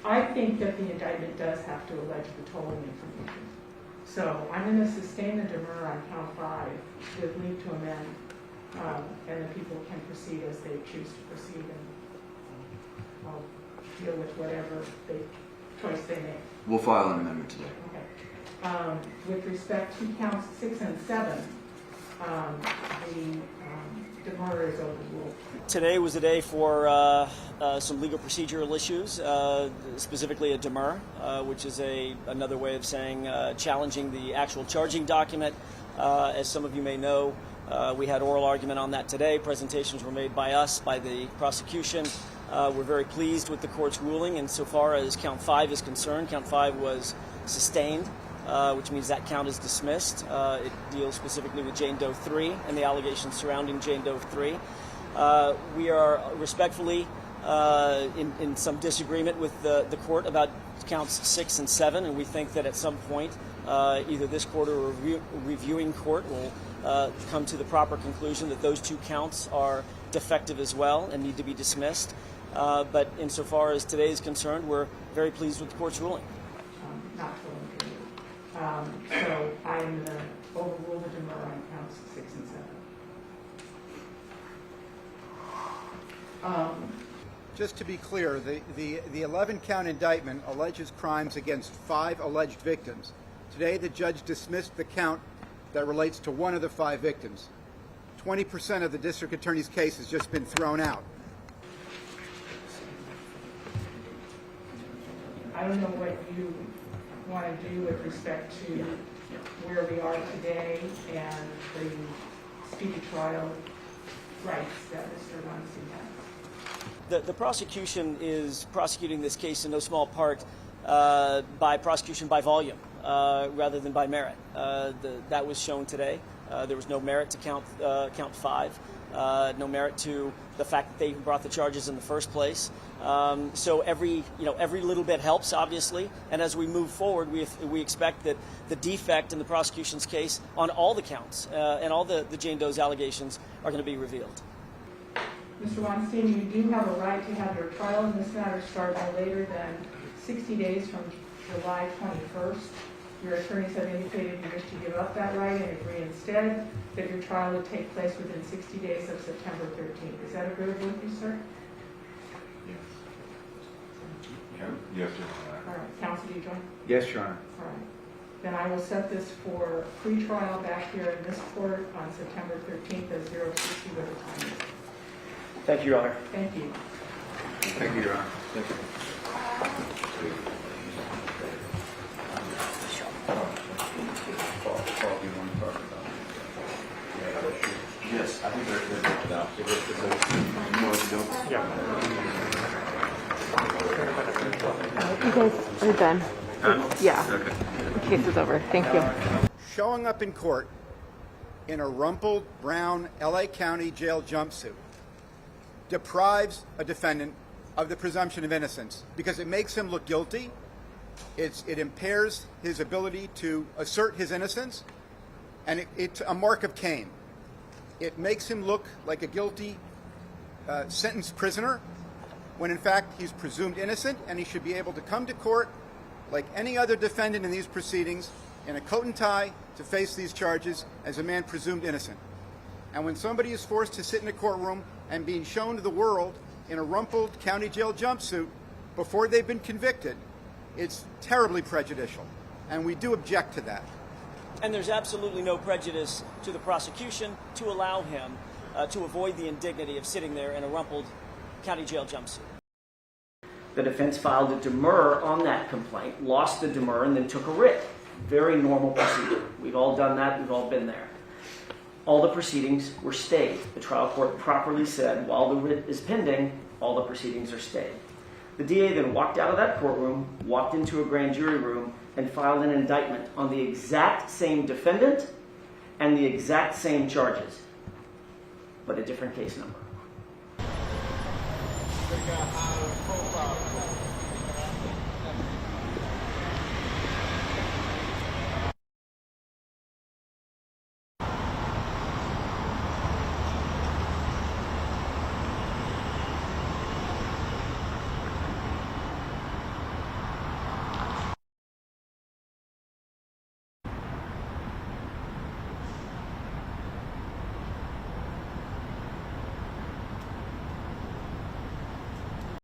I think that the indictment does have to allege the tolling information. So I'm going to sustain the demur on count 5 with leave to amend, and the people can proceed as they choose to proceed, and I'll deal with whatever choice they make. We'll file an amendment today. Okay. With respect to counts 6 and 7, the demur is overruled. Today was a day for some legal procedural issues, specifically a demur, which is another way of saying challenging the actual charging document. As some of you may know, we had oral argument on that today. Presentations were made by us, by the prosecution. We're very pleased with the court's ruling insofar as count 5 is concerned. Count 5 was sustained, which means that count is dismissed. It deals specifically with Jane Doe 3 and the allegations surrounding Jane Doe 3. We are respectfully in some disagreement with the court about counts 6 and 7, and we think that at some point either this court or a reviewing court will come to the proper conclusion that those 2 counts are defective as well and need to be dismissed. But insofar as today is concerned, we're very pleased with the court's ruling. Not tolling period. So I'm going to overrule the demur on counts 6 and 7. Just to be clear, the 11-count indictment alleges crimes against 5 alleged victims. Today, the judge dismissed the count that relates to 1 of the 5 victims. 20% of the district attorney's case has just been thrown out. I don't know what you want to do with respect to where we are today and the speedy trial rights that Mr. Weinstein has. The prosecution is prosecuting this case in no small part by prosecution by volume rather than by merit. That was shown today. There was no merit to count 5. No merit to the fact that they brought the charges in the first place. So every little bit helps, obviously. And as we move forward, we expect that the defect in the prosecution's case on all the counts and all the Jane Doe's allegations are going to be revealed. Mr. Weinstein, you do have a right to have your trial in this matter start no later than 60 days from July 21st. Your attorneys have indicated you wish to give up that right and agree instead that your trial would take place within 60 days of September 13th. Is that agreeable with you, sir? Yes. Yes, Your Honor. All right. Counsel, do you join? Yes, Your Honor. All right. Then I will set this for pre-trial back here in this court on September 13th at 060 whatever time. Thank you, Your Honor. Thank you. Thank you, Your Honor. Thank you. Yes, I think they're now. You guys are done. Yeah. Okay. The case is over. Thank you. Showing up in court in a rumpled brown LA County jail jumpsuit deprives a defendant of the presumption of innocence because it makes him look guilty. It impairs his ability to assert his innocence, and it's a mark of Cain. It makes him look like a guilty sentenced prisoner when in fact he's presumed innocent, and he should be able to come to court like any other defendant in these proceedings in a coat and tie to face these charges as a man presumed innocent. And when somebody is forced to sit in a courtroom and being shown to the world in a rumpled county jail jumpsuit before they've been convicted, it's terribly prejudicial, and we do object to that. And there's absolutely no prejudice to the prosecution to allow him to avoid the indignity of sitting there in a rumpled county jail jumpsuit. The defense filed a demur on that complaint, lost the demur, and then took a writ. Very normal procedure. We've all done that. We've all been there. All the proceedings were stayed. The trial court properly said, while the writ is pending, all the proceedings are stayed. The DA then walked out of that courtroom, walked into a grand jury room, and filed an indictment on the exact same defendant and the exact same charges, but a different case number. They got high profile